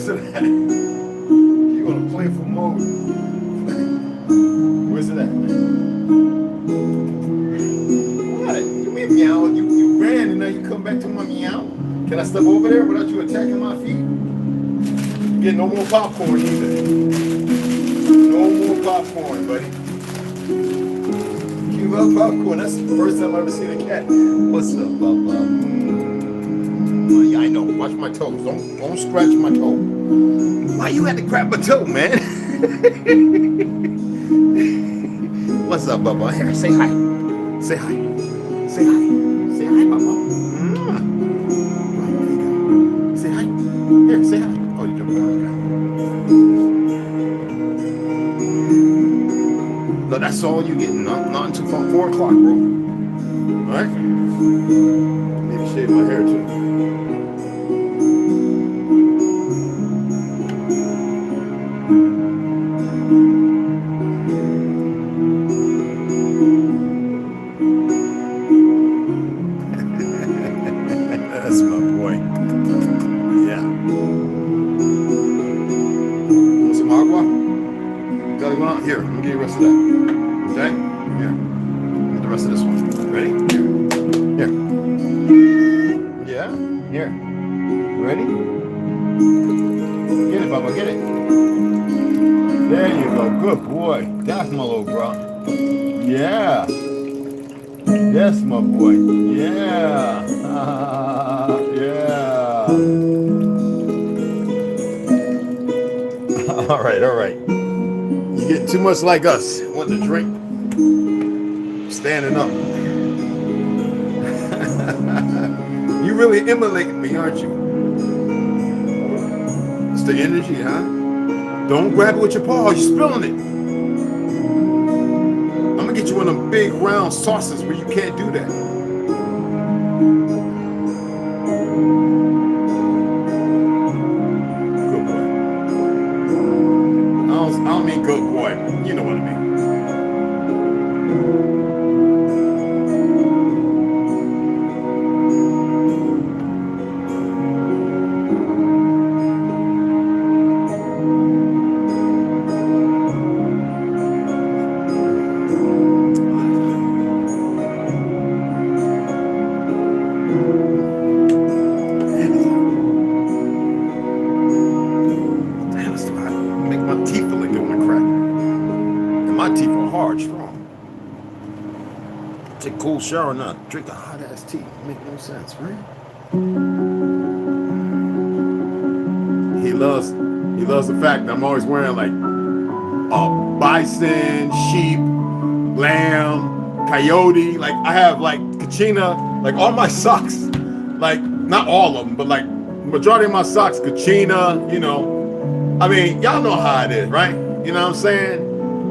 Where's it at? You on a playful mode. Where's it at, man? What? You mean meow? You ran and now you come back to my meow? Can I step over there without you attacking my feet? You get no more popcorn either. No more popcorn, buddy. You love popcorn. That's the first time I've ever seen a cat. What's up, Papa? Yeah, I know. Watch my toes. Don't scratch my toe. Why you had to grab my toe, man? What's up, Bubba? Here, say hi. Say hi. Say hi. Say hi, Bubba. Say hi. Here, say hi. Oh, you jumping out. No, that's all you get. Not until 4 o'clock, bro. All right? Need to shave my hair, too. That's my boy. Yeah. Want some agua? Gotta go out here. Let me get the rest of that. Okay? Here. Get the rest of this one. Ready? Here. Yeah? Here. Ready? Get it, Bubba. Get it. There you go. Good boy. That's my little bro. Yeah. Yes, my boy. Yeah. Yeah. All right, all right. You're getting too much like us. Want to drink? Standing up. You really emulating me, aren't you? It's the energy, huh? Don't grab it with your paw. You're spilling it. I'm gonna get you one of them big round saucers where you can't do that. Good boy. I don't mean good boy. You know what I mean. Cool shower, not drink a hot ass tea. Make no sense, right? He loves the fact that I'm always wearing like bison, sheep, lamb, coyote. Like I have like kachina, like all my socks, like not all of them, but like majority of my socks, kachina. You know, I mean, y'all know how it is, right? You know what I'm saying?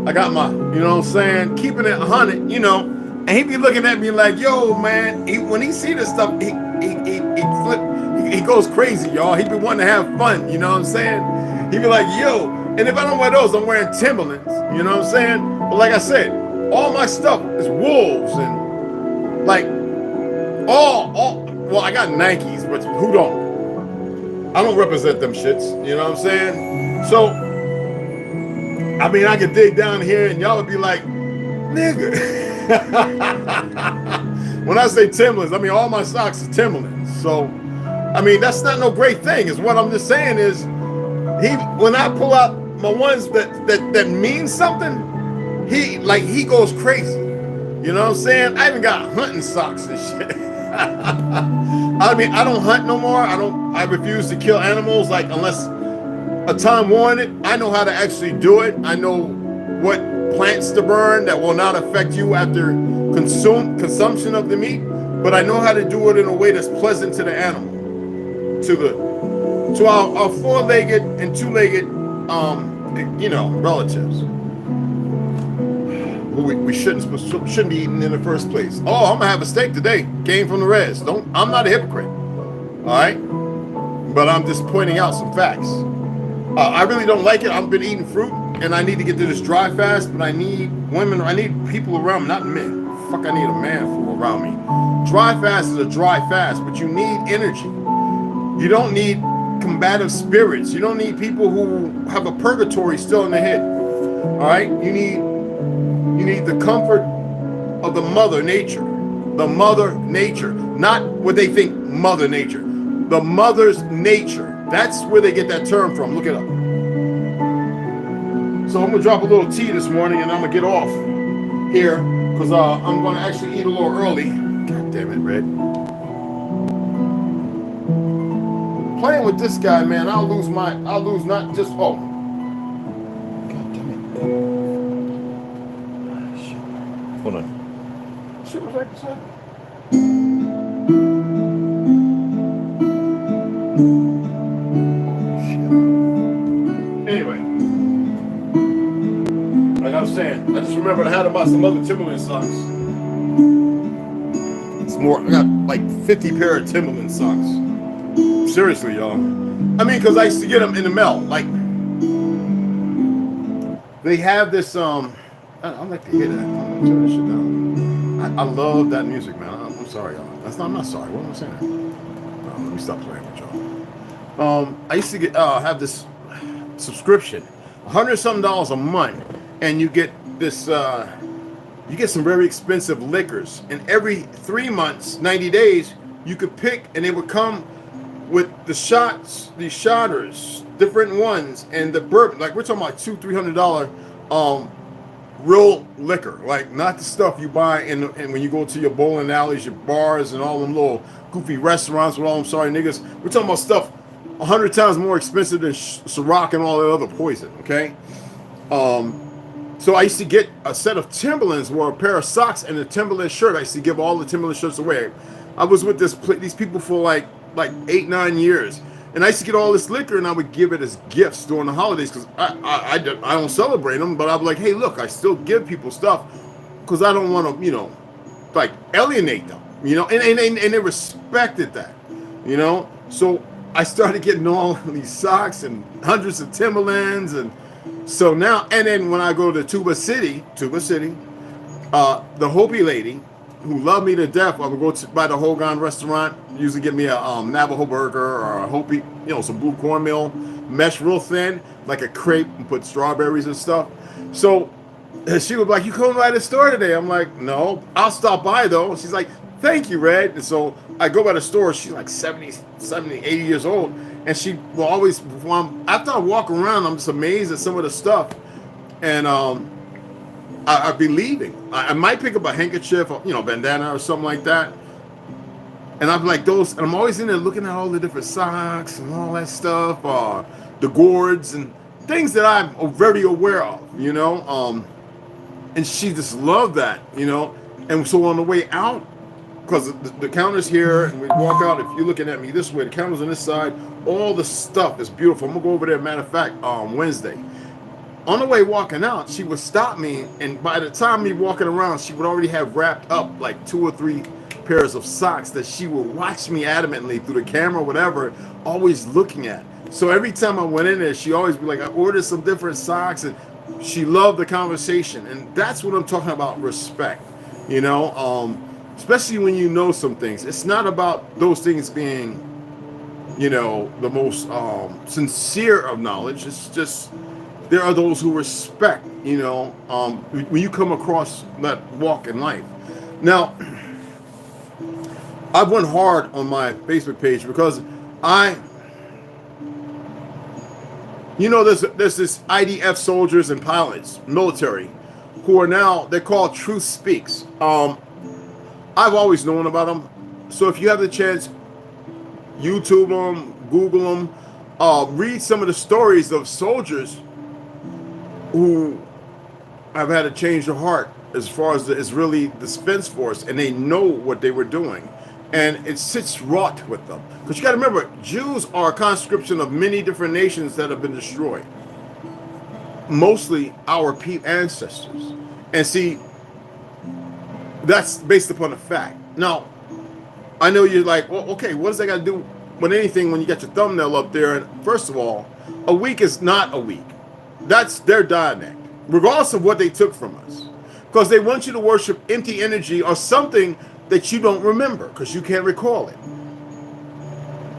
I got my, you know what I'm saying, keeping it 100, you know. And he be looking at me like, yo, man, when he see this stuff, he goes crazy, y'all. He be wanting to have fun, you know what I'm saying? He be like, yo, and if I don't wear those, I'm wearing Timberlands, you know what I'm saying? But like I said, all my stuff is wolves and like well, I got Nikes, but who don't? I don't represent them shits, you know what I'm saying? So, I mean, I could dig down here and y'all would be like, nigga. When I say Timberlands, I mean all my socks are Timberlands. So, I mean that's not no great thing. Is what I'm just saying is, when I pull out my ones that mean something, he goes crazy. You know what I'm saying? I even got hunting socks and shit. I mean I don't hunt no more. I refuse to kill animals like unless a time warranted. I know how to actually do it. I know what plants to burn that will not affect you after consumption of the meat, but I know how to do it in a way that's pleasant to the animal, to our four-legged and two-legged you know, relatives who we shouldn't be eating in the first place. Oh, I'm gonna have a steak today. Came from the res. I'm not a hypocrite. All right, but I'm just pointing out some facts. I really don't like it. I've been eating fruit. And I need to get to this dry fast, but I need women, I need people around me, not men. Fuck, I need a man for around me. Dry fast is a dry fast, but you need energy. You don't need combative spirits. You don't need people who have a purgatory still in their head. All right, you need the comfort of the mother nature, not what they think mother nature, the mother's nature. That's where they get that term from. Look it up. So I'm gonna drop a little tea this morning, and I'm gonna get off here because I'm gonna actually eat a little early. God damn it, Red. Playing with this guy, man, I'll lose not just, oh. God damn it. Shit. Hold on. Shit was right beside me. Shit. Anyway. Like I was saying, I just remembered I had to buy some other Timberland socks. It's more, I got like 50 pair of Timberland socks. Seriously, y'all. I mean, because I used to get them in the mail. Like, they have this, I like to hear that. I'm gonna turn this shit down. I love that music, man. I'm sorry, y'all. I'm not sorry. What am I saying? Let me stop playing with y'all. I used to get, have this subscription, $100-something a month, and you get this, you get some very expensive liquors. And every 3 months, 90 days, you could pick, and they would come with the shots, these shotters, different ones, and the bourbon. Like, we're talking about $200-300 real liquor, like not the stuff you buy and when you go to your bowling alleys, your bars, and all them little goofy restaurants with all them sorry niggas. We're talking about stuff 100 times more expensive than Ciroc and all that other poison. Okay. So I used to get a set of Timberlands, or a pair of socks and a Timberland shirt. I used to give all the Timberland shirts away. I was with these people for like 8-9 years, and I used to get all this liquor, and I would give it as gifts during the holidays because I don't celebrate them, but I'm like, hey, look, I still give people stuff because I don't want to, like alienate them, and they respected that, So I started getting all these socks and hundreds of Timberlands, and so now, and then when I go to Tuba City, the Hopi lady, who loved me to death, I would go by the Hogan restaurant, usually get me a Navajo burger or a Hopi, some blue cornmeal, mesh real thin, like a crepe, and put strawberries and stuff. So she was like, you coming by the store today? I'm like, no, I'll stop by though. She's like, thank you, Red. And so I go by the store. She's like 70, 80 years old. And she will always, after I walk around, I'm just amazed at some of the stuff. And I'd be leaving. I might pick up a handkerchief, or, bandana or something like that. And I'm like those, and I'm always in there looking at all the different socks and all that stuff, the gourds and things that I'm very aware of, and she just loved that, And so on the way out, because the counter's here, and we walk out, if you're looking at me this way, the counter's on this side, all the stuff is beautiful. I'm gonna go over there, matter of fact, Wednesday. On the way walking out, she would stop me, and by the time me walking around, she would already have wrapped up like 2 or 3 pairs of socks that she would watch me adamantly through the camera, whatever, always looking at. So every time I went in there, she always be like, I ordered some different socks, and she loved the conversation. And that's what I'm talking about, respect, especially when you know some things. It's not about those things being, the most sincere of knowledge. It's just, there are those who respect, when you come across that walk in life. Now, I've went hard on my Facebook page because there's this IDF soldiers and pilots, military, who are now, they're called Truth Speaks. I've always known about them. So if you have the chance, YouTube them, Google them, read some of the stories of soldiers who have had to change their heart as far as the Israeli Defense Force, and they know what they were doing. And it sits wrought with them. Because you got to remember, Jews are a conscription of many different nations that have been destroyed. Mostly our ancestors. And see, that's based upon a fact. Now, I know you're like, well, okay, what does that got to do with anything when you got your thumbnail up there? And first of all, a week is not a week. That's their dialect, regardless of what they took from us. Because they want you to worship empty energy or something that you don't remember because you can't recall it.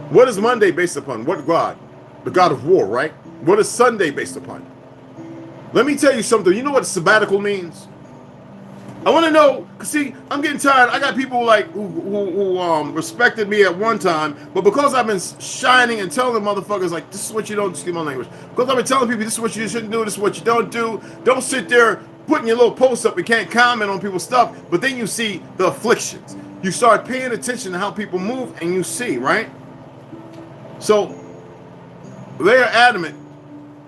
What is Monday based upon? What God? The God of war, right? What is Sunday based upon? Let me tell you something. You know what sabbatical means? I want to know, because see, I'm getting tired. I got people like who respected me at one time, but because I've been shining and telling the motherfuckers, like, this is what you don't, excuse my language, because I've been telling people this is what you shouldn't do, this is what you don't do. Don't sit there putting your little posts up. You can't comment on people's stuff, but then you see the afflictions. You start paying attention to how people move, and you see, right? So they are adamant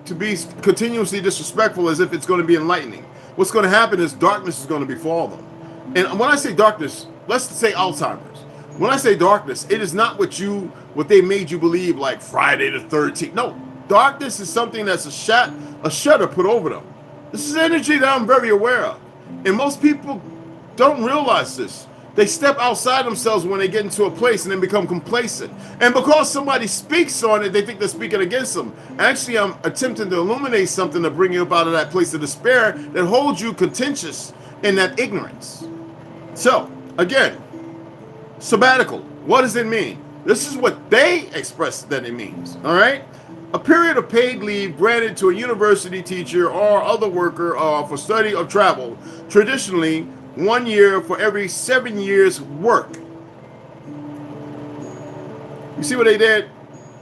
to be continuously disrespectful as if it's going to be enlightening. What's going to happen is darkness is going to befall them. And when I say darkness, let's say Alzheimer's. When I say darkness, it is not what they made you believe, like Friday the 13th. No, darkness is something that's a shutter put over them. This is energy that I'm very aware of. And most people don't realize this. They step outside themselves when they get into a place and then become complacent. And because somebody speaks on it, they think they're speaking against them. Actually, I'm attempting to illuminate something to bring you up out of that place of despair that holds you contentious in that ignorance. So, again, sabbatical. What does it mean? This is what they express that it means. All right? A period of paid leave granted to a university teacher or other worker for study or travel, traditionally 1 year for every 7 years work. You see what they did?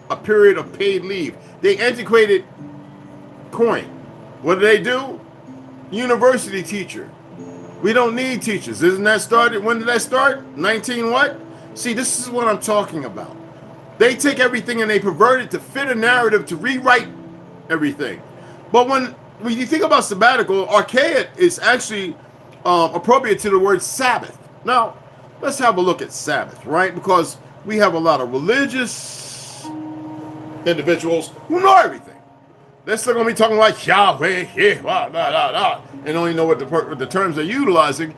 A period of paid leave. They antiquated coin. What do? University teacher. We don't need teachers. Isn't that started? When did that start? 19 what? See, this is what I'm talking about. They take everything and they pervert it to fit a narrative, to rewrite everything. But when you think about sabbatical, archaic is actually appropriate to the word Sabbath. Now, let's have a look at Sabbath, right? Because we have a lot of religious individuals who know everything. They're still going to be talking like Yahweh, and only know what the terms they're utilizing,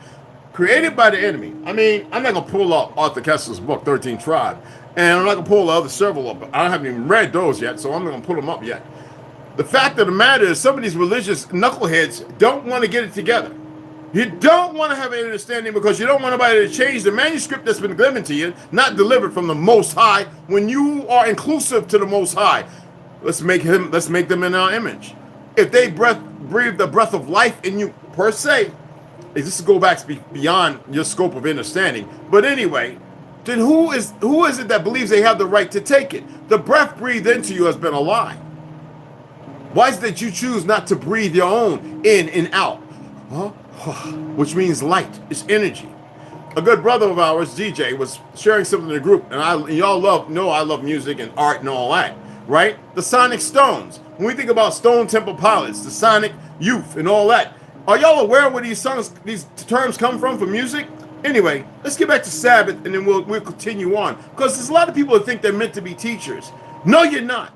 created by the enemy. I mean, I'm not going to pull up Arthur Kessler's book, 13 Tribe, and I'm not going to pull the other several up. I haven't even read those yet, so I'm not going to pull them up yet. The fact of the matter is some of these religious knuckleheads don't want to get it together. You don't want to have an understanding because you don't want anybody to change the manuscript that's been given to you, not delivered from the Most High, when you are inclusive to the Most High. Let's make them in our image. If they breathe the breath of life in you, per se, this go back beyond your scope of understanding. But anyway, then who is it that believes they have the right to take it? The breath breathed into you has been a lie. Why is it that you choose not to breathe your own in and out? Huh? Which means light. It's energy. A good brother of ours, DJ, was sharing something in the group, and y'all know I love music and art and all that, right? The Sonic Stones. When we think about Stone Temple Pilots, the Sonic Youth, and all that, are y'all aware where these terms come from for music? Anyway, let's get back to Sabbath, and then we'll continue on, because there's a lot of people that think they're meant to be teachers. No, you're not.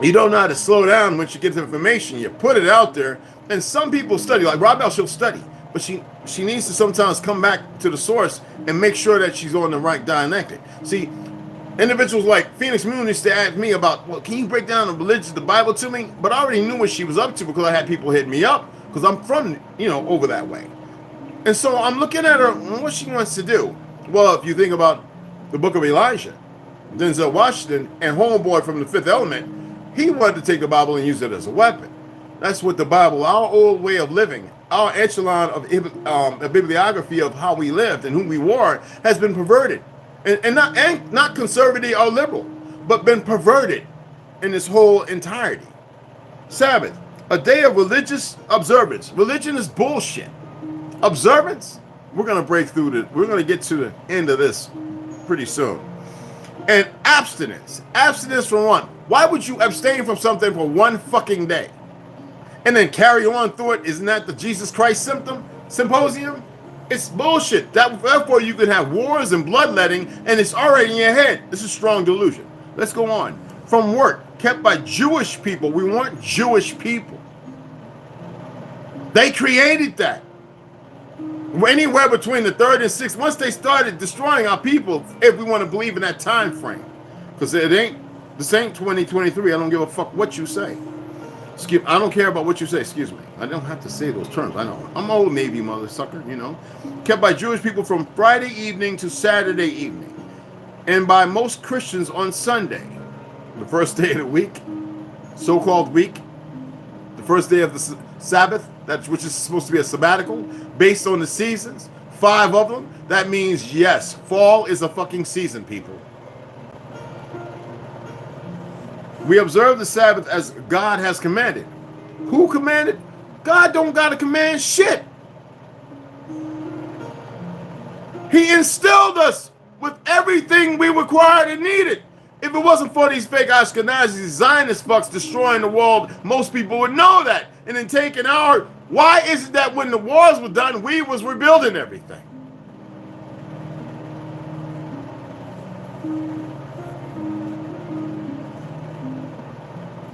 You don't know how to slow down once you get the information. You put it out there. And some people study, like Rob Bell, she'll study, but she needs to sometimes come back to the source and make sure that she's on the right dialectic. See, individuals like Phoenix Moon used to ask me about, well, can you break down the religion, the Bible to me? But I already knew what she was up to because I had people hit me up because I'm from, over that way. And so I'm looking at her, what she wants to do. Well, if you think about the book of Elijah, Denzel Washington, and Homeboy from The Fifth Element, he wanted to take the Bible and use it as a weapon. That's what the Bible, our old way of living, our echelon of a bibliography of how we lived and who we were has been perverted. And not conservative or liberal, but been perverted in its whole entirety. Sabbath, a day of religious observance. Religion is bullshit. Observance, we're going to break through we're going to get to the end of this pretty soon. And abstinence. Abstinence from what? Why would you abstain from something for one fucking day? And then carry on through it? Isn't that the Jesus Christ symposium? It's bullshit. Therefore, you can have wars and bloodletting, and it's already in your head. This is strong delusion. Let's go on. From work kept by Jewish people. We weren't Jewish people. They created that. Anywhere between the 3rd and 6th, once they started destroying our people, if we want to believe in that time frame. Because this ain't 2023. I don't give a fuck what you say. I don't care about what you say, excuse me. I don't have to say those terms, I know. I'm old Navy mother sucker, Kept by Jewish people from Friday evening to Saturday evening. and by most Christians on Sunday, the first day of the week, so-called week, the first day of the Sabbath, which is supposed to be a sabbatical, based on the seasons, 5 of them. That means, yes, fall is a fucking season, people. We observe the Sabbath as God has commanded. Who commanded? God don't gotta command shit. He instilled us with everything we required and needed. If it wasn't for these fake Ashkenazi Zionist fucks destroying the world, most people would know that. And then taking our, why is it that when the wars were done, we was rebuilding everything?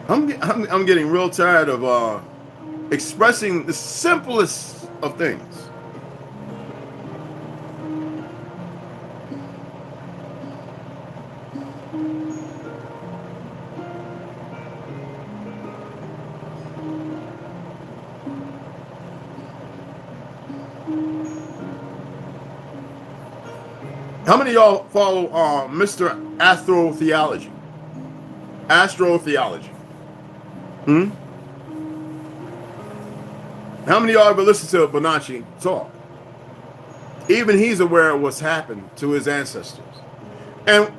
I'm getting real tired of expressing the simplest of things. How many of y'all follow Mr. Astrotheology? Astrotheology. How many of y'all ever listen to Bonacci talk? Even he's aware of what's happened to his ancestors. And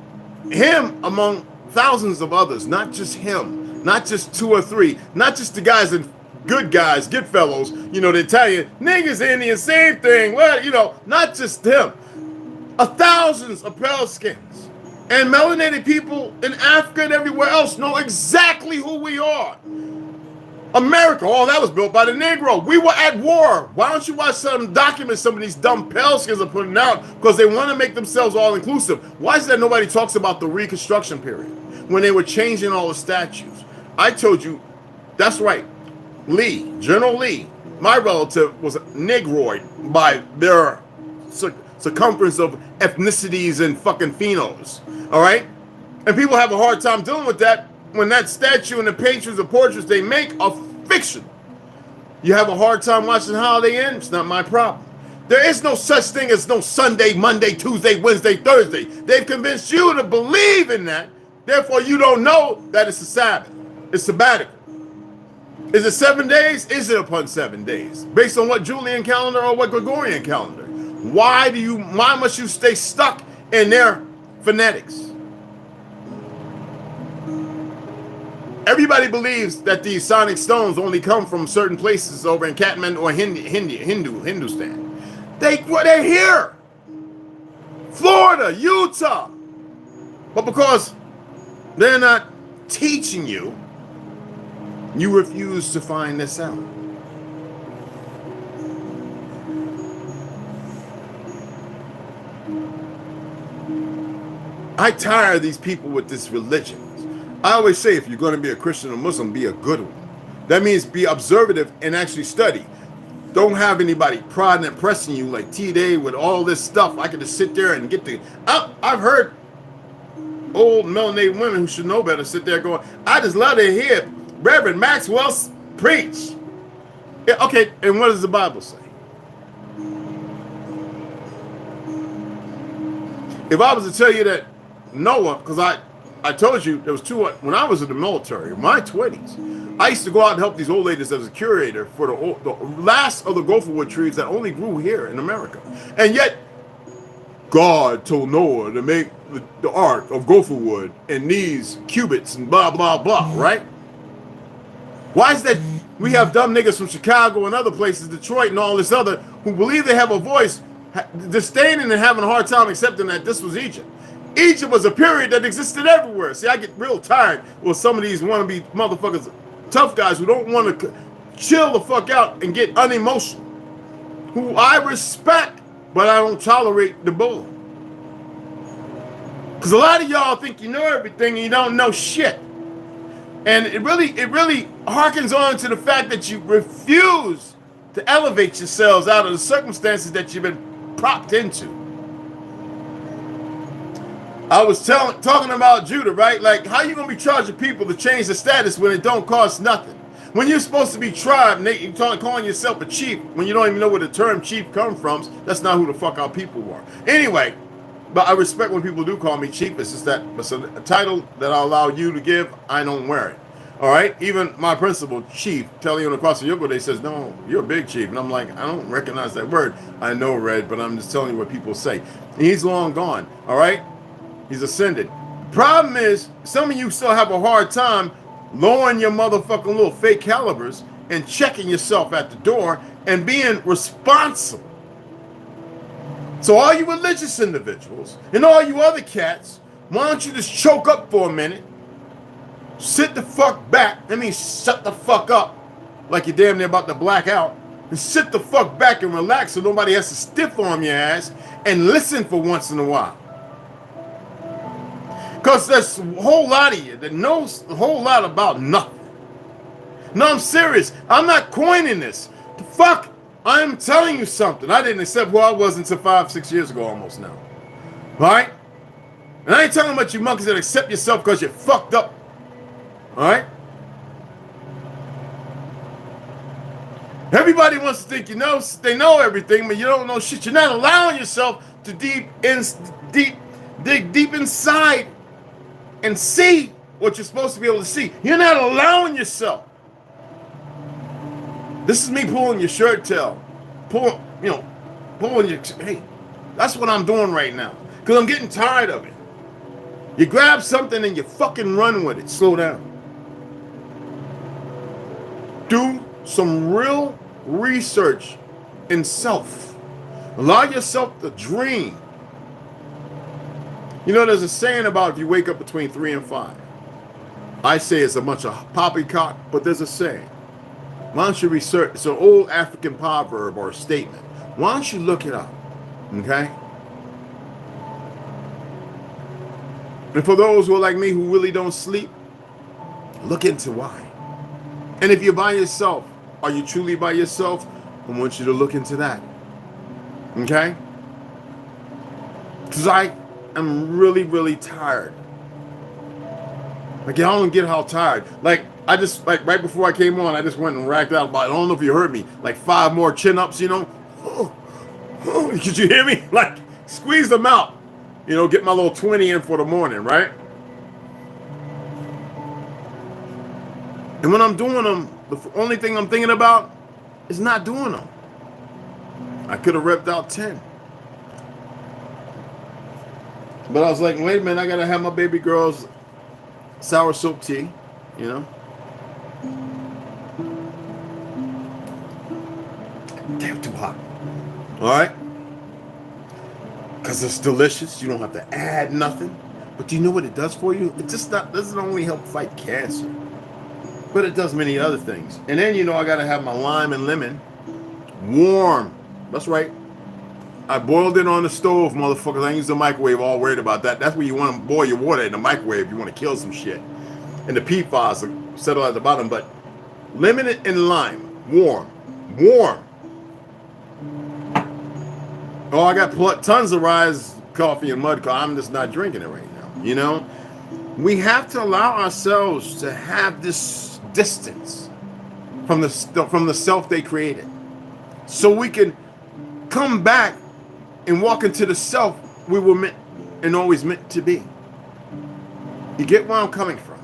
him among thousands of others, not just him, not just 2 or 3, not just the guys and good guys, good fellows, you know, the Italian, niggas, Indians, same thing, well, you know, not just him. Thousands of pale skins and melanated people in Africa and everywhere else know exactly who we are. America, all that was built by the Negro. We were at war. Why don't you watch some documents some of these dumb pale skins are putting out? Because they want to make themselves all inclusive. Why is that nobody talks about the Reconstruction period when they were changing all the statues? I told you, that's right. Lee, General Lee, my relative, was negroid by their circumference of ethnicities and fucking phenos, all right? And people have a hard time dealing with that when that statue and the paintings or portraits they make are fiction. You have a hard time watching how they end. It's not my problem. There is no such thing as no Sunday, Monday, Tuesday, Wednesday, Thursday. They've convinced you to believe in that. Therefore, you don't know that it's a Sabbath. It's sabbatical. Is it 7 days? Is it upon 7 days? Based on what Julian calendar or what Gregorian calendar? Why must you stay stuck in their phonetics? Everybody believes that these sonic stones only come from certain places over in Kathmandu or Hindustan. They're here. Florida, Utah. But because they're not teaching you, you refuse to find this out. I tire of these people with this religion. I always say, if you're going to be a Christian or Muslim, be a good one. That means be observative and actually study. Don't have anybody prodding and pressing you like T-Day with all this stuff. I can just sit there and get the... I've heard old melanated women who should know better sit there going, I just love to hear Reverend Maxwell preach. Yeah, okay, and what does the Bible say? If I was to tell you that Noah, because I told you there was 2, when I was in the military, in my 20s, I used to go out and help these old ladies as a curator for the last of the gopher wood trees that only grew here in America. And yet, God told Noah to make the ark of gopher wood and these cubits and blah, blah, blah, right? Why is that we have dumb niggas from Chicago and other places, Detroit and all this other, who believe they have a voice, disdaining and having a hard time accepting that this was Egypt? Egypt was a period that existed everywhere. See, I get real tired with some of these wannabe motherfuckers, tough guys who don't want to chill the fuck out and get unemotional, who I respect, but I don't tolerate the bull. Because a lot of y'all think you know everything and you don't know shit. And it really harkens on to the fact that you refuse to elevate yourselves out of the circumstances that you've been propped into. I was talking about Judah, right? Like, how you gonna be charging people to change the status when it don't cost nothing? When you're supposed to be tribe, you're calling yourself a chief when you don't even know where the term chief comes from. That's not who the fuck our people were. Anyway, But I respect when people do call me chief. It's just that it's a title that I allow you to give. I don't wear it. All right. Even my principal, chief, telling you across the yoga, they says, "No, you're a big chief," and I'm like, I don't recognize that word. I know, Red, but I'm just telling you what people say. And he's long gone. All right. He's ascended. Problem is, some of you still have a hard time lowering your motherfucking little fake calibers and checking yourself at the door and being responsible. So all you religious individuals and all you other cats, why don't you just choke up for a minute, sit the fuck back, I mean shut the fuck up, like you're damn near about to black out, and sit the fuck back and relax so nobody has to stiff arm your ass and listen for once in a while. Because there's a whole lot of you that knows a whole lot about nothing. No, I'm serious. I'm not coining this. The fuck? I'm telling you something. I didn't accept who I was until 5-6 years ago almost now. All right? And I ain't talking about you monkeys that accept yourself because you're fucked up. All right? Everybody wants to think they know everything, but you don't know shit. You're not allowing yourself to dig deep inside and see what you're supposed to be able to see. You're not allowing yourself. This is me pulling your shirt tail. Pulling your, hey, that's what I'm doing right now. Because I'm getting tired of it. You grab something and you fucking run with it. Slow down. Do some real research in self. Allow yourself to dream. You know, there's a saying about if you wake up between 3 and 5. I say it's a bunch of poppycock, but there's a saying. Why don't you research? It's an old African proverb or a statement. Why don't you look it up? Okay? And for those who are like me who really don't sleep, look into why. And if you're by yourself, are you truly by yourself? I want you to look into that. Okay? Because I am really, really tired. Like, I don't get how tired. Like right before I came on, I just went and racked out about, I don't know if you heard me, like 5 more chin-ups, you know? Could you hear me? Like, squeeze them out. You know, get my little 20 in for the morning, right? And when I'm doing them, the only thing I'm thinking about is not doing them. I could have repped out 10. But I was like, wait a minute, I gotta have my baby girl's sour soap tea, you know? Damn, too hot. All right? Because it's delicious. You don't have to add nothing. But do you know what it does for you? It just doesn't only help fight cancer, but it does many other things. And then, you know, I got to have my lime and lemon warm. That's right. I boiled it on the stove, motherfuckers. I use the microwave, all worried about that. That's where you want to boil your water, in the microwave. You want to kill some shit. And the PFAS settle at the bottom. But lemon and lime, warm. Warm. Oh, I got tons of Rise coffee and mud coffee. I'm just not drinking it right now. You know? We have to allow ourselves to have this distance from the self they created. So we can come back and walk into the self we were meant and always meant to be. You get where I'm coming from?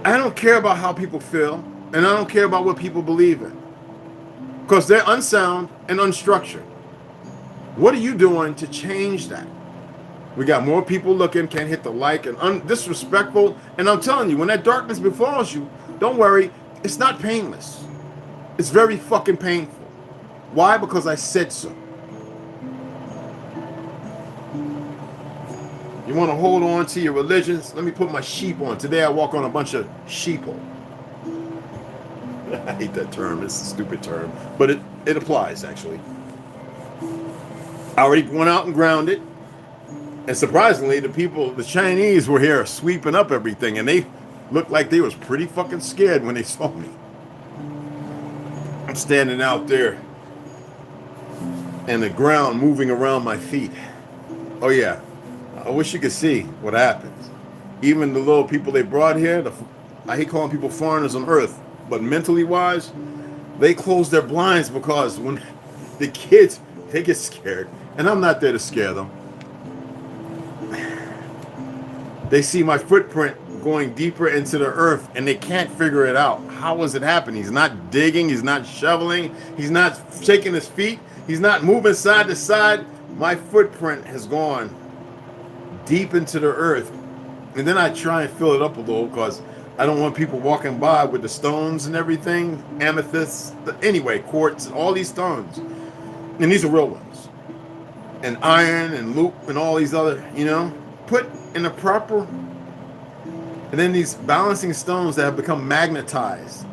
I don't care about how people feel, and I don't care about what people believe in, because they're unsound and unstructured. What are you doing to change that? We got more people looking, can't hit the like, and disrespectful. And I'm telling you, when that darkness befalls you, don't worry, it's not painless. It's very fucking painful. Why? Because I said so. You want to hold on to your religions? Let me put my sheep on. Today I walk on a bunch of sheeple. I hate that term. It's a stupid term. But it applies, actually. I already went out and grounded. And surprisingly, the Chinese were here sweeping up everything. And they looked like they was pretty fucking scared when they saw me. I'm standing out there. And the ground moving around my feet. Oh, yeah. I wish you could see what happens. Even the little people they brought here, I hate calling people foreigners on earth, but mentally wise, they close their blinds because when the kids They get scared. And I'm not there to scare them. They see my footprint going deeper into the earth and they can't figure it out. How is it happening? He's not digging. He's not shoveling. He's not shaking his feet. He's not moving side to side. My footprint has gone deep into the earth. And then I try and fill it up a little because I don't want people walking by with the stones and everything, amethysts, anyway, quartz, all these stones. And these are real ones. And iron and loop and all these other, put in a proper, and then these balancing stones that have become magnetized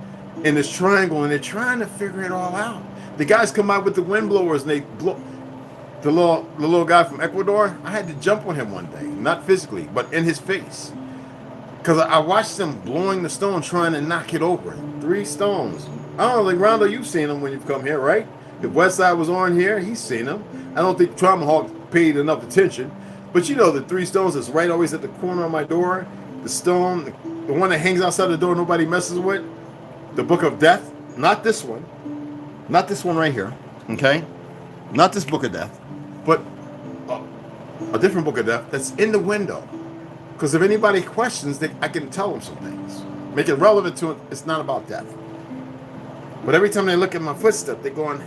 in this triangle, and they're trying to figure it all out. The guys come out with the wind blowers and they blow. The little guy from Ecuador, I had to jump on him one day, not physically, but in his face. Because I watched them blowing the stone, trying to knock it over. 3 stones. I don't know, like Rondo, you've seen them when you've come here, right? If Westside was on here, he's seen them. I don't think Trauma Hawk paid enough attention. But the 3 stones that's right always at the corner of my door. The stone, the one that hangs outside the door nobody messes with. The Book of Death. Not this one. Not this one right here. Okay? Not this Book of Death. But a different Book of Death that's in the window. Because if anybody questions, I can tell them some things. Make it relevant to it. It's not about death. But every time they look at my footstep, they're going,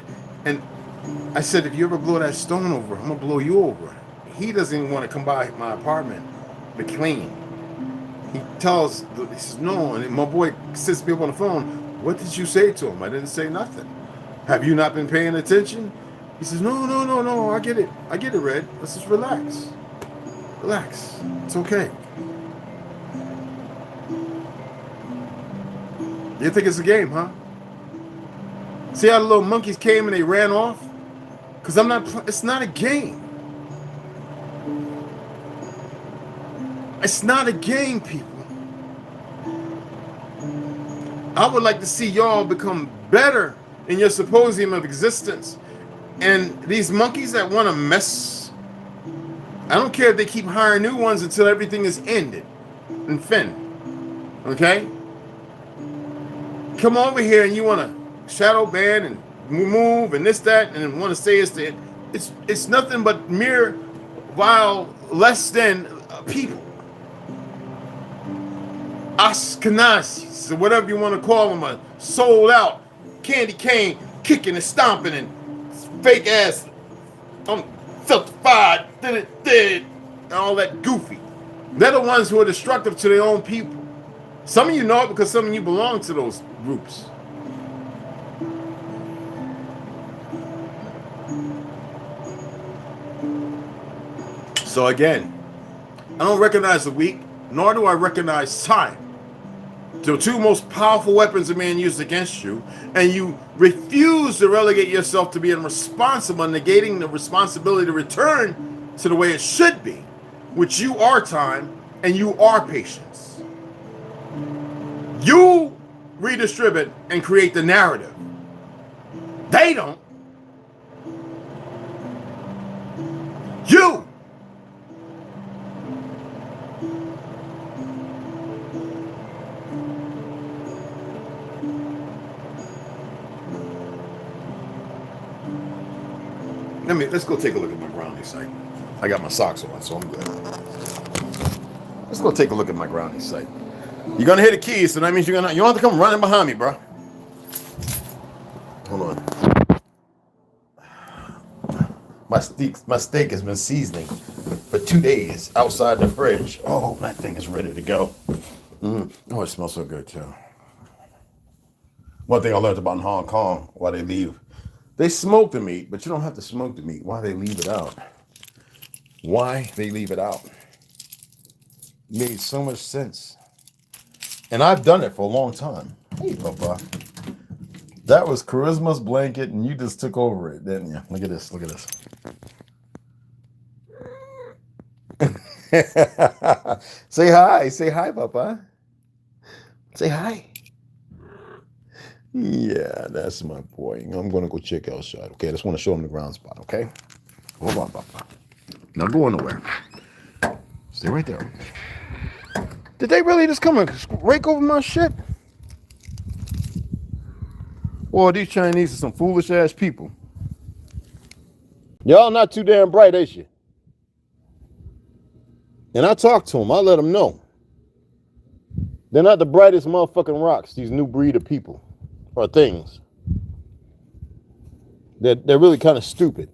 and I said, if you ever blow that stone over, I'm going to blow you over. He doesn't even want to come by my apartment to clean. He says, no, and my boy sits me up on the phone, what did you say to him? I didn't say nothing. Have you not been paying attention? He says, no, I get it, Red. Let's just relax. Relax. It's okay. You think it's a game, huh? See how the little monkeys came and they ran off? Because it's not a game. It's not a game, people. I would like to see y'all become better in your symposium of existence. And these monkeys that want to mess, I don't care if they keep hiring new ones until everything is ended and finished. Okay? Come over here and you want to shadow ban and move and this, that, and want to say it's nothing but mere vile, less than people. Ashkenazis, or whatever you want to call them, are sold out, candy cane, kicking and stomping and fake ass, I'm certified, and all that goofy. They're the ones who are destructive to their own people. Some of you know it because some of you belong to those groups. So again, I don't recognize the weak, nor do I recognize time. The 2 most powerful weapons a man used against you, and you refuse to relegate yourself to being responsible, negating the responsibility to return to the way it should be, which you are time and you are patience. You redistribute and create the narrative. They don't. You. Let's go take a look at my grounding site. I got my socks on, so I'm good. Let's go take a look at my grounding site. You're gonna hit the keys, so that means you don't have to come running behind me, bro. Hold on. My steak has been seasoning for 2 days outside the fridge. Oh, that thing is ready to go. Oh, it smells so good too. One thing I learned about in Hong Kong, why they leave. They smoke the meat, but you don't have to smoke the meat. Why they leave it out? Why they leave it out? Made so much sense. And I've done it for a long time. Hey, Papa. That was Charisma's blanket, and you just took over it, didn't you? Look at this. Look at this. Say hi. Say hi, Papa. Say hi. Yeah, that's my boy. I'm going to go check outside, okay? I just want to show him the ground spot, okay? Hold on, Papa. Not going nowhere. Stay right there. Did they really just come and rake over my shit? Well, these Chinese are some foolish-ass people. Y'all not too damn bright, is you? And I talk to them. I let them know. They're not the brightest motherfucking rocks, these new breed of people or things. They're really kind of stupid.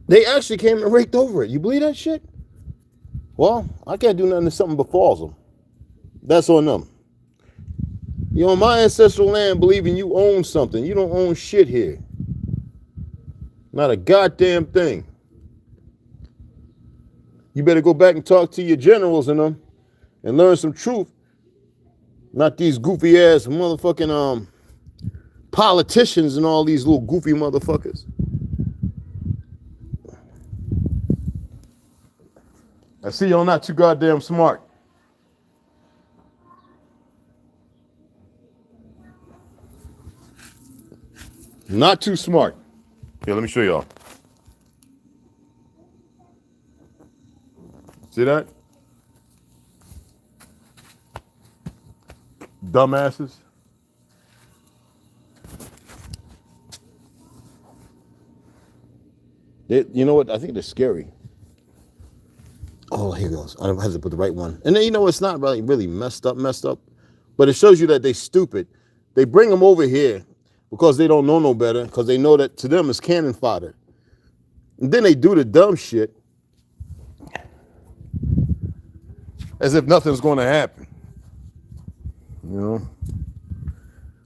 They actually came and raked over it. You believe that shit? Well, I can't do nothing if something befalls them. That's on them. You're on my ancestral land believing you own something. You don't own shit here. Not a goddamn thing. You better go back and talk to your generals and them and learn some truth. Not these goofy ass motherfucking politicians and all these little goofy motherfuckers. I see y'all not too goddamn smart. Not too smart. Here, let me show y'all. See that? Dumbasses. You know what? I think they're scary. Oh, here goes. I have to put the right one. And then, you know, it's not really messed up, but it shows you that they stupid. They bring them over here because they don't know no better, because they know that to them it's cannon fodder. And then they do the dumb shit as if nothing's going to happen. You know?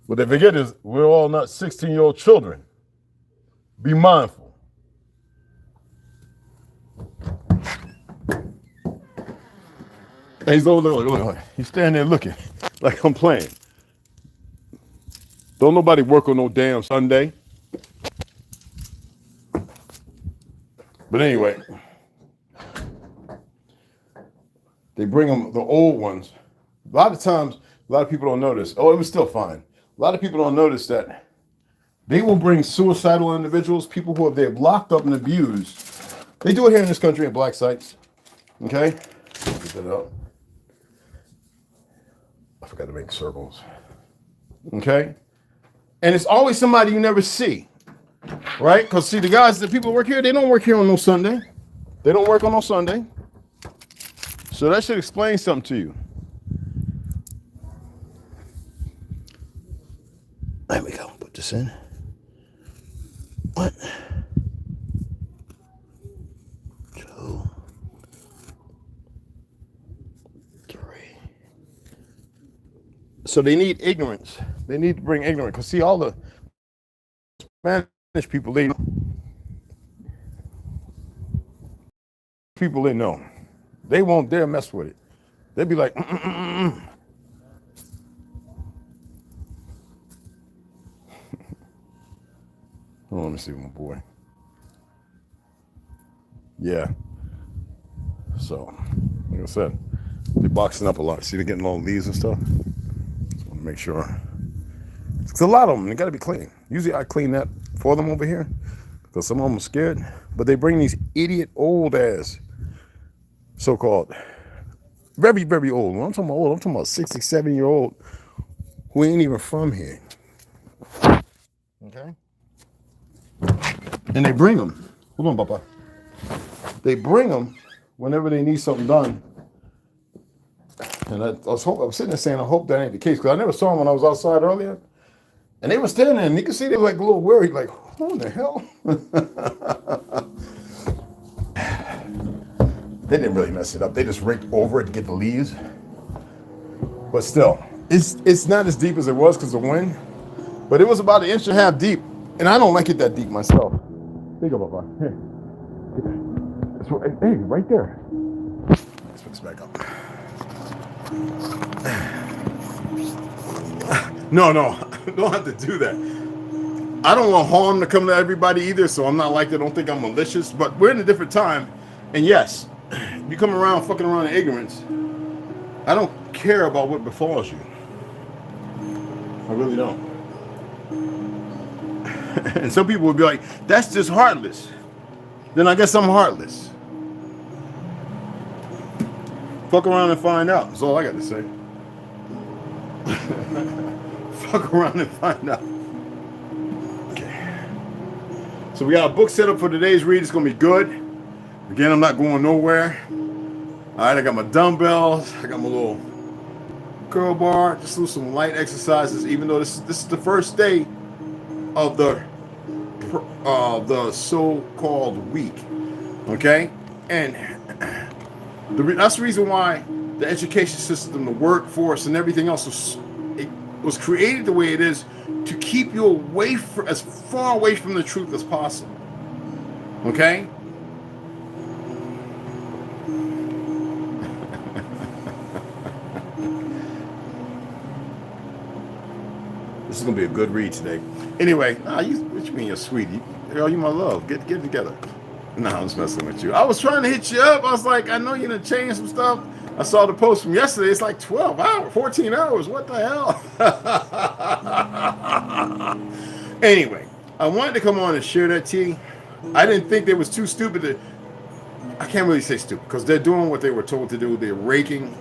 What they forget is we're all not 16-year-old children. Be mindful. And he's over there, look. He's standing there looking like I'm playing. Don't nobody work on no damn Sunday. But anyway, they bring them, the old ones. A lot of times, a lot of people don't notice. Oh, it was still fine. A lot of people don't notice that they will bring suicidal individuals, people who they've locked up and abused. They do it here in this country at black sites. Okay? Get that out. I forgot to make circles. Okay? And it's always somebody you never see. Right? Because see, the people who work here, they don't work here on no Sunday. They don't work on no Sunday. So that should explain something to you. There we go. Put this in. What? 2, 3. So they need ignorance. They need to bring ignorance. Because see, all the Spanish people, they know. They won't dare mess with it. They'd be like, Hold on, let me see my boy. Yeah. So, like I said, they're boxing up a lot. See, they're getting all leaves and stuff. Just want to make sure. It's a lot of them. They got to be clean. Usually I clean that for them over here because some of them are scared. But they bring these idiot old ass, so-called, very, very old. When I'm talking about old, I'm talking about 67-year-old who ain't even from here. Okay? And they bring them. Hold on, Papa. They bring them whenever they need something done. And I was sitting there saying, I hope that ain't the case, because I never saw them when I was outside earlier. And they were standing there, and you could see they were like a little worried, like, who in the hell? They didn't really mess it up. They just raked over it to get the leaves. But still, it's not as deep as it was because of the wind. But it was about 1.5 inches deep. And I don't like it that deep myself. There you go, Papa. Here. Hey, right there. Let's put this back up. No, don't have to do that. I don't want harm to come to everybody either, so I'm not like that. Don't think I'm malicious, but we're in a different time. And yes, you come around fucking around in ignorance, I don't care about what befalls you. I really don't. And some people would be like, that's just heartless. Then I guess I'm heartless. Fuck around and find out. That's all I got to say. Fuck around and find out. So we got a book set up for today's read. It's going to be good. Again, I'm not going nowhere. All right, I got my dumbbells. I got my little curl bar. Just do some light exercises, even though this is the first day of the so-called week. Okay? And that's the reason why the education system, the workforce, and everything else was created the way it is to keep you away as far away from the truth as possible. Okay? This is gonna be a good read today. Anyway, what you mean you're sweetie? Girl, you my love. Get together. Nah, I'm just messing with you. I was trying to hit you up. I was like, I know you're gonna change some stuff. I saw the post from yesterday. It's like 12 hours, 14 hours. What the hell? Anyway, I wanted to come on and share that tea. I didn't think they was too stupid to. I can't really say stupid because they're doing what they were told to do. They're raking,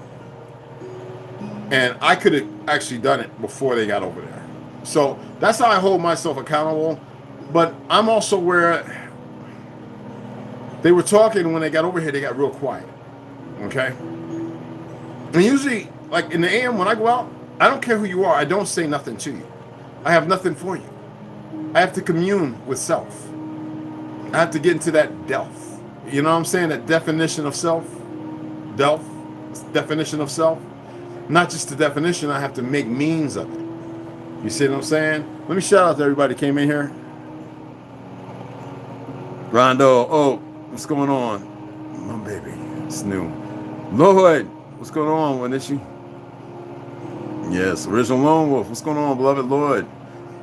and I could have actually done it before they got over there. So that's how I hold myself accountable. But I'm also where they were talking when they got over here, they got real quiet. Okay? And usually, like in the AM, when I go out, I don't care who you are. I don't say nothing to you. I have nothing for you. I have to commune with self. I have to get into that delf. You know what I'm saying? That definition of self. Delf. Definition of self. Not just the definition, I have to make means of it. You see what I'm saying? Let me shout out to everybody that came in here. Rondo, oh, what's going on? My baby, it's new. Lord, what's going on, Wanishi? Yes, original lone wolf. What's going on, beloved Lord?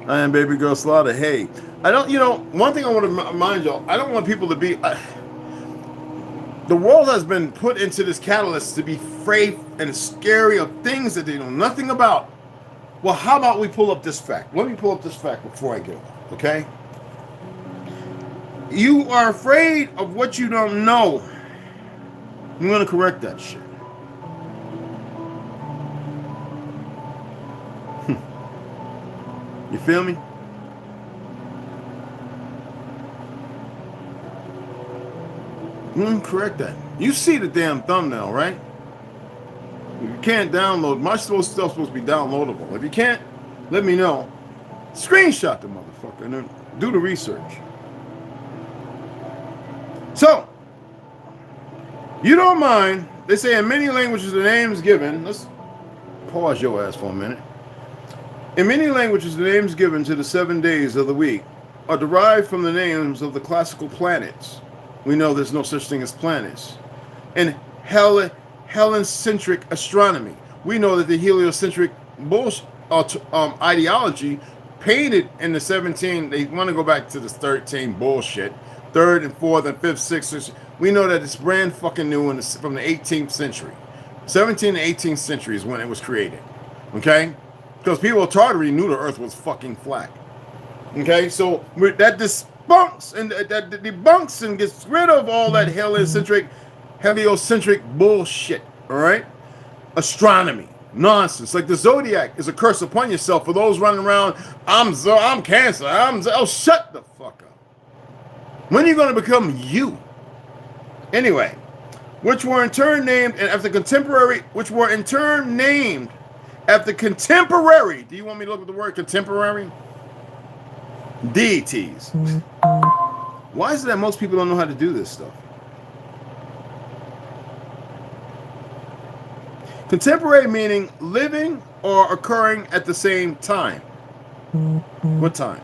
I am baby girl Slaughter. Hey, I don't, one thing I want to remind y'all, I don't want people to be, the world has been put into this catalyst to be afraid and scary of things that they know nothing about. Well, how about we pull up this fact? Let me pull up this fact before I get on, okay? You are afraid of what you don't know. I'm going to correct that shit. You feel me? Correct that. You see the damn thumbnail, right? If you can't download, my stuff's supposed to be downloadable. If you can't, let me know. Screenshot the motherfucker and then do the research. So, you don't mind, they say in many languages the names given, let's pause your ass for a minute. In many languages the names given to the 7 days of the week are derived from the names of the classical planets. We know there's no such thing as planets. In Heliocentric astronomy, we know that the heliocentric ideology painted in the 17, they want to go back to the 13 bullshit, 3rd and 4th and 5th, 6th. We know that it's brand fucking new from the 18th century. 17th and 18th century is when it was created. Okay? Because people of Tartary knew the earth was fucking flat. Okay? So that debunks and gets rid of all that heliocentric bullshit. Alright? Astronomy. Nonsense. Like the zodiac is a curse upon yourself for those running around, I'm Cancer. Shut the fuck up. When are you going to become you? Anyway, which were in turn named after contemporary. Do you want me to look at the word contemporary? Deities. Why is it that most people don't know how to do this stuff? Contemporary meaning living or occurring at the same time. What time?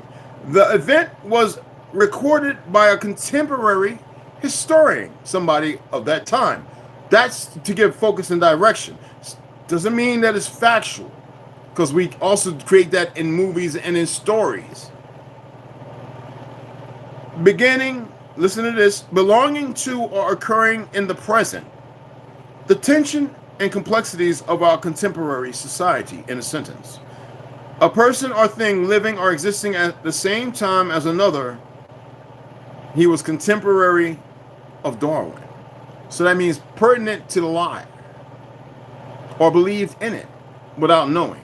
The event was recorded by a contemporary historian, somebody of that time. That's to give focus and direction. Doesn't mean that it's factual, because we also create that in movies and in stories. Beginning, listen to this, belonging to or occurring in the present. The tension and complexities of our contemporary society in a sentence. A person or thing living or existing at the same time as another. He was contemporary of Darwin. So that means pertinent to the lie or believed in it without knowing.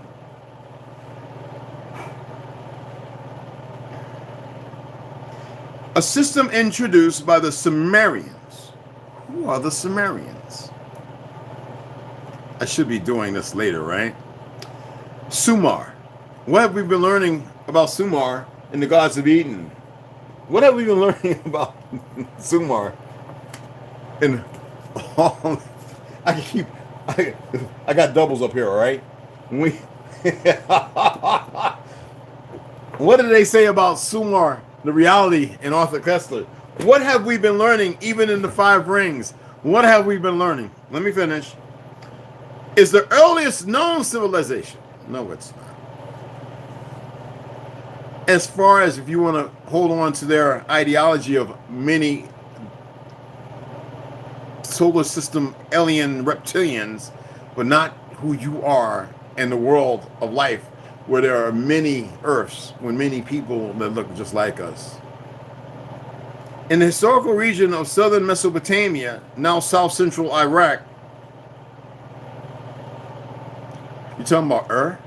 a system introduced by the Sumerians. Who are the Sumerians? I should be doing this later, right? Sumar. What have we been learning about Sumar in the Gods of Eden? What have we been learning about Sumar in all? I got doubles up here, all right? What did they say about Sumar, the reality in Arthur Koestler? What have we been learning even in the Five Rings? What have we been learning? Let me finish. Is the earliest known civilization. No, it's not. As far as if you want to hold on to their ideology of many solar system alien reptilians, but not who you are in the world of life, where there are many Earths, with many people that look just like us. In the historical region of southern Mesopotamia, now south-central Iraq, you talking about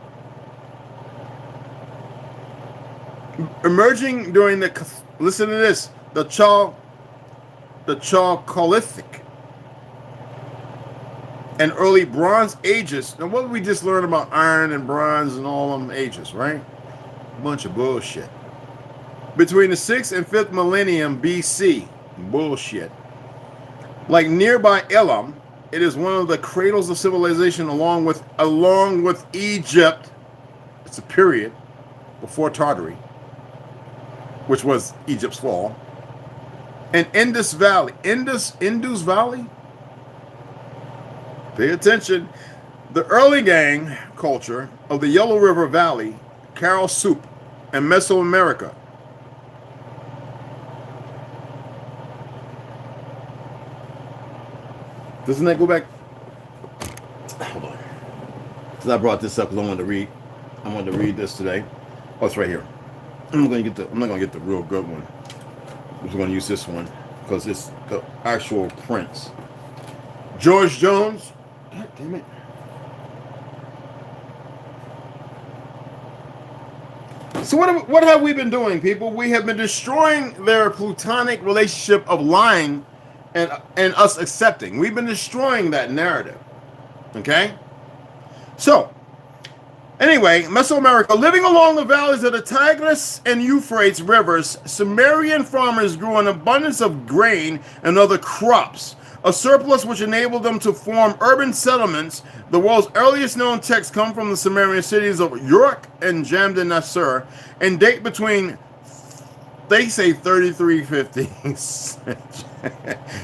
emerging during the, listen to this, the Chalcolithic and early Bronze Ages. Now, what did we just learn about iron and bronze and all them ages, right? A bunch of bullshit. Between the 6th and 5th millennium BC, bullshit. Like nearby Elam, it is one of the cradles of civilization along with Egypt. It's a period before Tartary, which was Egypt's fall. And Indus Valley. Indus Valley? Pay attention. The early gang culture of the Yellow River Valley, Carol Soup, and Mesoamerica. Doesn't that go back? Hold on. Because I brought this up because I wanted to read this today. Oh, it's right here. I'm not gonna get the real good one. I'm just gonna use this one because it's the actual prints. George Jones. God damn it. So what have we been doing, people? We have been destroying their platonic relationship of lying and us accepting. We've been destroying that narrative. Okay? So, anyway, Mesoamerica, living along the valleys of the Tigris and Euphrates rivers, Sumerian farmers grew an abundance of grain and other crops, a surplus which enabled them to form urban settlements. The world's earliest known texts come from the Sumerian cities of Uruk and Jamden Nasser and date between, they say, 3350,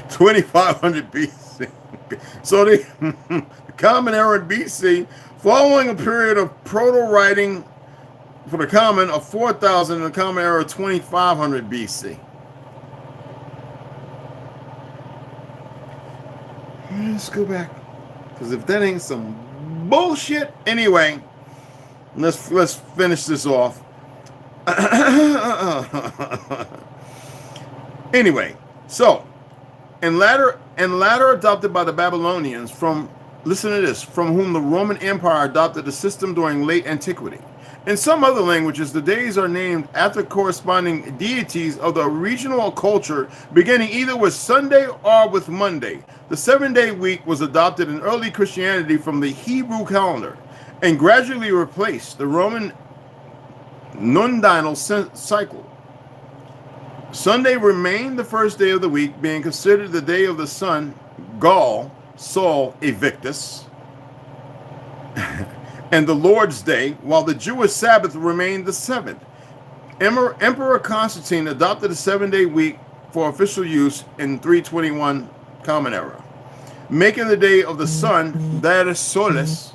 2500 BC. So the Common Era BC, following a period of proto-writing for the Common of 4000 and the Common Era 2500 BC. Let's go back, because if that ain't some bullshit, anyway, let's finish this off. Anyway, so and latter adopted by the Babylonians from, listen to this, from whom the Roman Empire adopted the system during late antiquity. In some other languages, the days are named after corresponding deities of the regional culture, beginning either with Sunday or with Monday. The 7-day week was adopted in early Christianity from the Hebrew calendar and gradually replaced the Roman nundinal cycle. Sunday remained the first day of the week, being considered the day of the sun, Gaul, Sol Invictus, and the Lord's Day, while the Jewish Sabbath remained the 7th. Emperor Constantine adopted the 7-day week for official use in 321 Common Era, making the day of the sun, that is Solis,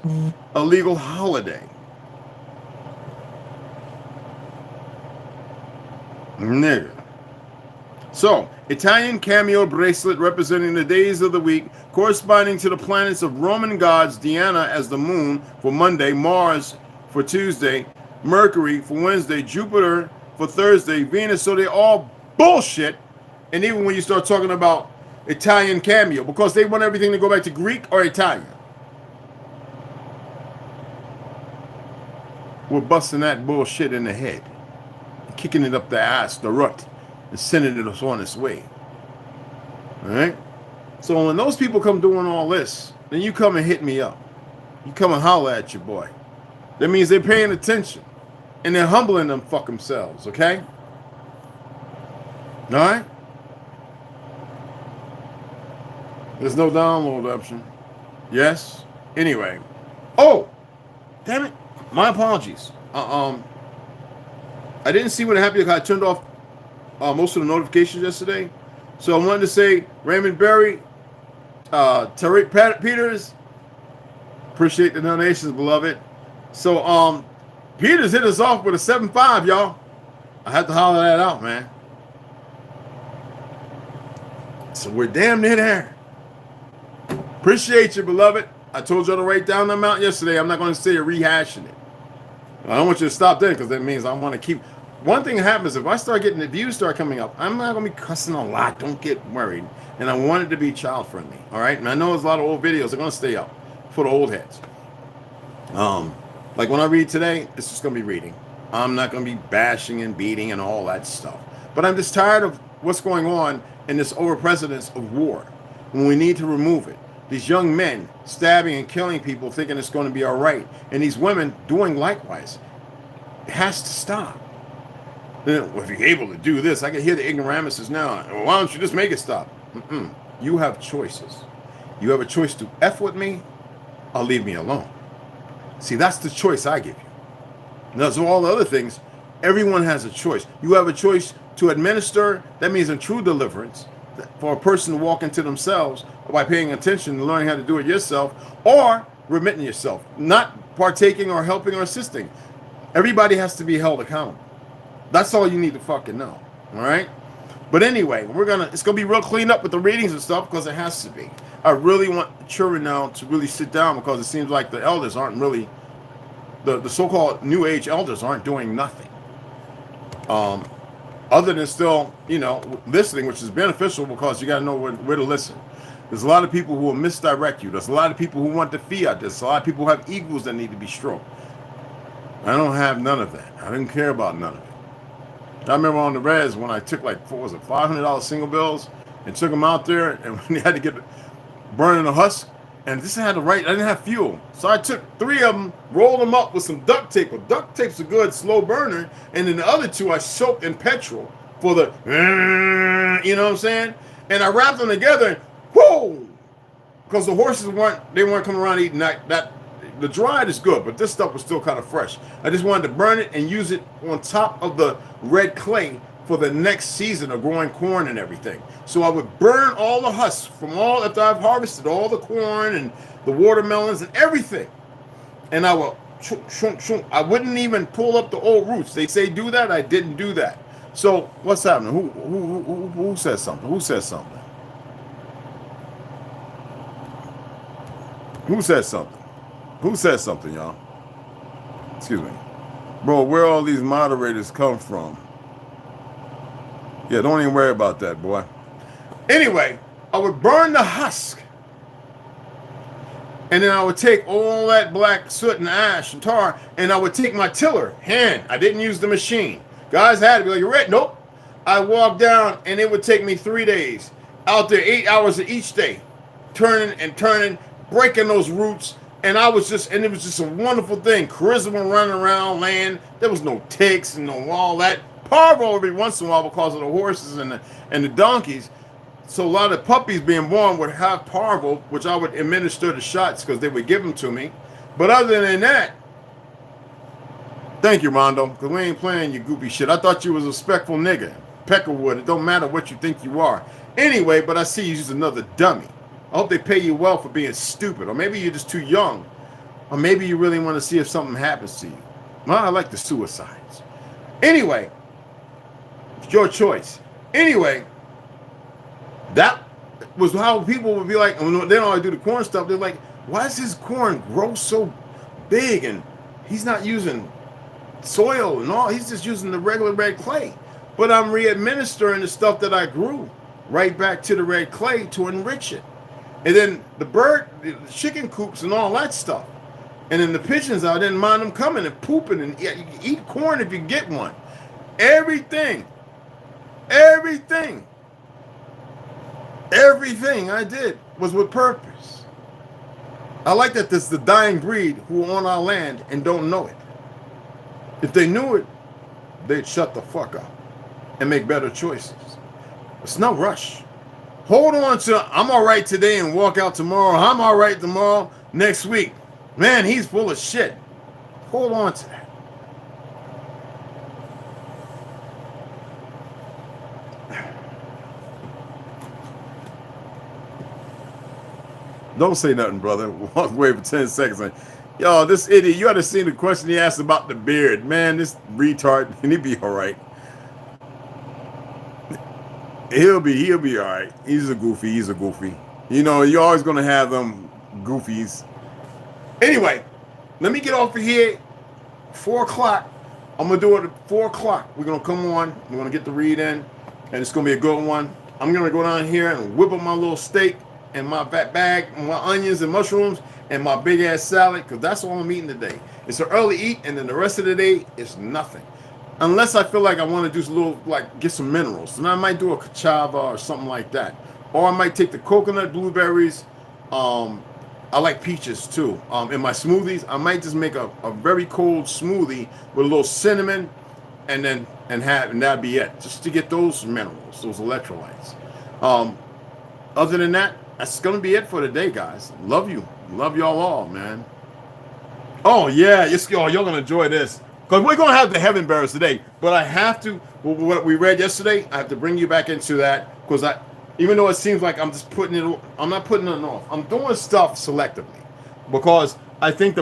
a legal holiday. Nigga. So, Italian cameo bracelet representing the days of the week, corresponding to the planets of Roman gods, Diana as the moon for Monday, Mars for Tuesday, Mercury for Wednesday, Jupiter for Thursday, Venus. So they're all bullshit. And even when you start talking about Italian cameo, because they want everything to go back to Greek or Italian. We're busting that bullshit in the head, kicking it up the ass, the rut, and sending us on its way. All right? So when those people come doing all this, then you come and hit me up. You come and holler at your boy. That means they're paying attention. And they're humbling them fuck themselves, okay? All right? There's no download option. Yes? Anyway. Oh! Damn it. My apologies. I didn't see what happened because I turned off most of the notifications yesterday. So I wanted to say, Raymond Berry, Tariq Peters, appreciate the donations, beloved. So Peters hit us off with a 7.5, y'all. I had to holler that out, man. So we're damn near there. Appreciate you, beloved. I told y'all to write down the amount yesterday. I'm not going to say you're rehashing it. I don't want you to stop there because that means I want to keep. One thing that happens if I start getting the views start coming up, I'm not going to be cussing a lot. Don't get worried. And I want it to be child friendly. All right. And I know there's a lot of old videos that are going to stay up for the old heads. Like when I read today, it's just going to be reading. I'm not going to be bashing and beating and all that stuff. But I'm just tired of what's going on in this over precedence of war when we need to remove it. These young men stabbing and killing people thinking it's going to be all right. And these women doing likewise. It has to stop. Well, if you're able to do this, I can hear the ignoramuses now. Well, why don't you just make it stop? You have choices. You have a choice to F with me or leave me alone. See, that's the choice I give you. Now, so all the other things, everyone has a choice. You have a choice to administer. That means in true deliverance for a person to walk into themselves by paying attention and learning how to do it yourself, or remitting yourself, not partaking or helping or assisting. Everybody has to be held accountable. That's all you need to fucking know. All right. But anyway, it's gonna be real cleaned up with the readings and stuff because it has to be. I really want the children now to really sit down because it seems like the elders aren't really, the so-called new age elders aren't doing nothing. Other than still, listening, which is beneficial because you got to know where to listen. There's a lot of people who will misdirect you. There's a lot of people who want the fiat. There's a lot of people who have egos that need to be stroked. I don't have none of that. I didn't care about none of it. I remember on the res when I took $500 single bills and took them out there and when they had to get burning the husk, and this had to write. I didn't have fuel, so I took 3 of them, rolled them up with some duct tape. But duct tape's a good slow burner, and then the other 2 I soaked in petrol for the, you know what I'm saying? And I wrapped them together. And whoa! Because the horses weren't coming around eating that. The dried is good, but this stuff was still kind of fresh. I just wanted to burn it and use it on top of the red clay for the next season of growing corn and everything. So I would burn all the husks after I've harvested all the corn and the watermelons and everything. And I would, I wouldn't even pull up the old roots. They say do that. I didn't do that. So what's happening? Who says something? Who says something? Who says something? Who says something, y'all? Excuse me. Bro, where all these moderators come from? Yeah, don't even worry about that, boy. Anyway, I would burn the husk. And then I would take all that black soot and ash and tar, and I would take my tiller, hand. I didn't use the machine. Guys had to be like, you ready? Nope. I walked down, and it would take me 3 days. Out there, 8 hours of each day. Turning and turning, breaking those roots. And it was just a wonderful thing. Charisma running around land. There was no ticks and no all that. Parvo every once in a while because of the horses and the donkeys. So a lot of puppies being born would have parvo, which I would administer the shots because they would give them to me. But other than that, thank you, Rondo, because we ain't playing your goopy shit. I thought you was a respectful nigga. Peckerwood, it don't matter what you think you are. Anyway, but I see you as another dummy. I hope they pay you well for being stupid. Or maybe you're just too young. Or maybe you really want to see if something happens to you. Well, I like the suicides. Anyway, it's your choice. Anyway, that was how people would be like, when they don't do the corn stuff, they're like, why does his corn grow so big? And he's not using soil and all. He's just using the regular red clay. But I'm re-administering the stuff that I grew right back to the red clay to enrich it. And then the chicken coops and all that stuff. And then the pigeons, I didn't mind them coming and pooping and eat corn if you get one. Everything Everything I did was with purpose. I like that this is the dying breed who are on our land and don't know it. If they knew it, they'd shut the fuck up and make better choices. It's no rush. Hold on to I'm all right today and walk out tomorrow. I'm all right tomorrow, next week. Man, he's full of shit. Hold on to that. Don't say nothing, brother. Walk away for 10 seconds. Yo, this idiot, you ought to see the question he asked about the beard. Man, this retard, and he'll be all right. He'll be all right. He's a goofy. You know, you're always going to have them goofies. Anyway, let me get off of here. 4 o'clock. I'm going to do it at 4 o'clock. We're going to come on. We're going to get the read in, and it's going to be a good one. I'm going to go down here and whip up my little steak and my bag, and my onions and mushrooms, and my big-ass salad, because that's all I'm eating today. It's an early eat, and then the rest of the day is nothing. Unless I feel like I want to do a little, like, get some minerals. And I might do a Cashapp or something like that. Or I might take the coconut, blueberries. I like peaches, too. In my smoothies, I might just make a very cold smoothie with a little cinnamon, and that'd be it. Just to get those minerals, those electrolytes. Other than that, that's going to be it for today, guys. Love you. Love y'all all, man. Oh, yeah. Y'all going to enjoy this. Because we're going to have the heaven bearers today. But I have to, what we read yesterday, I have to bring you back into that. Because even though it seems like I'm just I'm not putting it off. I'm doing stuff selectively. Because I think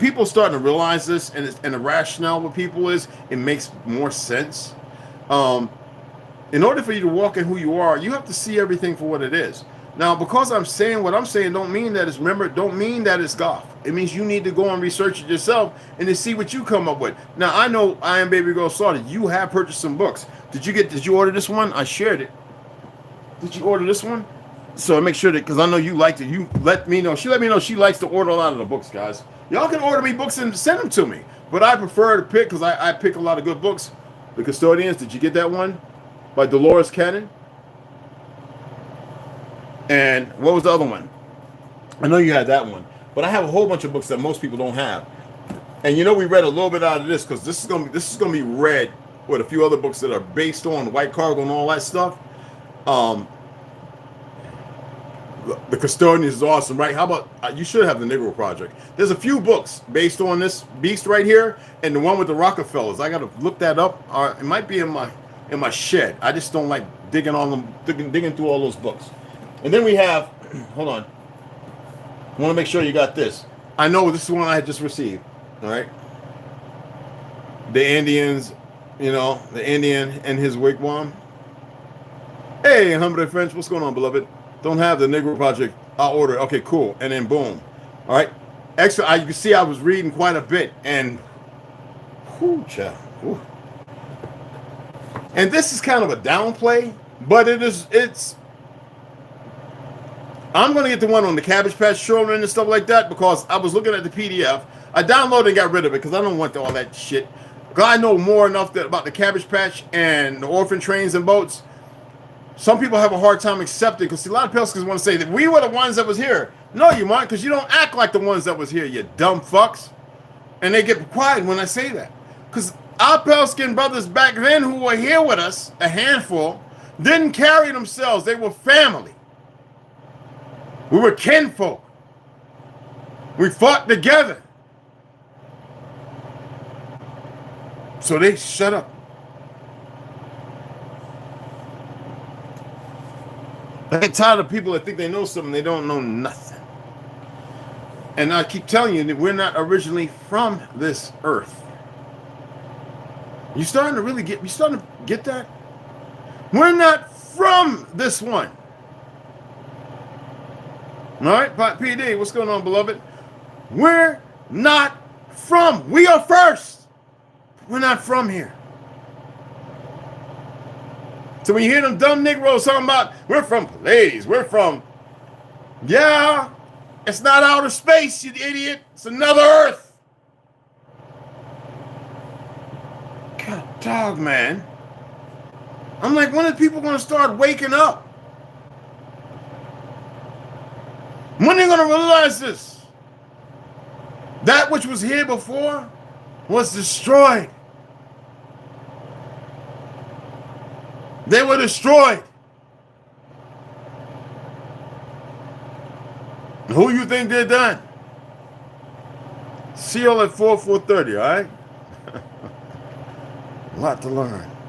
people are starting to realize this. And the rationale with people is, it makes more sense. In order for you to walk in who you are, you have to see everything for what it is. Now, because I'm saying what I'm saying, don't mean that it's goth. It means you need to go and research it yourself and to see what you come up with. Now, I know I Am Baby Girl Started. You have purchased some books. Did you order this one? I shared it. Did you order this one? So I make sure that, because I know you liked it. You let me know. She let me know she likes to order a lot of the books, guys. Y'all can order me books and send them to me. But I prefer to pick, because I pick a lot of good books. The Custodians, did you get that one? By Dolores Cannon. And what was the other one? I know you had that one, but I have a whole bunch of books that most people don't have. And you know, we read a little bit out of this, because this is gonna be read with a few other books that are based on White Cargo and all that stuff. The Custodians is awesome, right? How about you should have the Negro Project. There's a few books based on this beast right here, and the one with the Rockefellers. I gotta look that up. It might be in my shed. I just don't like digging through all those books. And then we have, hold on. I want to make sure you got this. I know this is one I had just received. All right. The Indians, the Indian and his wigwam. Hey, Humble French, what's going on, beloved? Don't have the Negro Project. I'll order it. Okay, cool. And then boom. All right. Extra. You can see I was reading quite a bit, and child. And this is kind of a downplay, but it's. I'm going to get the one on the Cabbage Patch Children and stuff like that, because I was looking at the PDF. I downloaded and got rid of it because I don't want all that shit. Because I know more enough about the Cabbage Patch and the orphan trains and boats. Some people have a hard time accepting, because a lot of Pelskins want to say that we were the ones that was here. No, you aren't, because you don't act like the ones that was here, you dumb fucks. And they get quiet when I say that. Because our Pelskin brothers back then who were here with us, a handful, didn't carry themselves. They were family. We were kinfolk. We fought together. So they shut up. I get tired of people that think they know something. They don't know nothing. And I keep telling you that we're not originally from this earth. You starting to get that? We're not from this one. All right, PD, what's going on, beloved? We're not from. We are first. We're not from here. So when you hear them dumb Negroes talking about, we're from Pleiades, we're from, yeah, it's not outer space, you idiot. It's another Earth. God, dog, man. I'm like, when are people going to start waking up? When are they going to realize this? That which was here before was destroyed. They were destroyed. Who you think they're done? See you all at 4:30, all right? A lot to learn.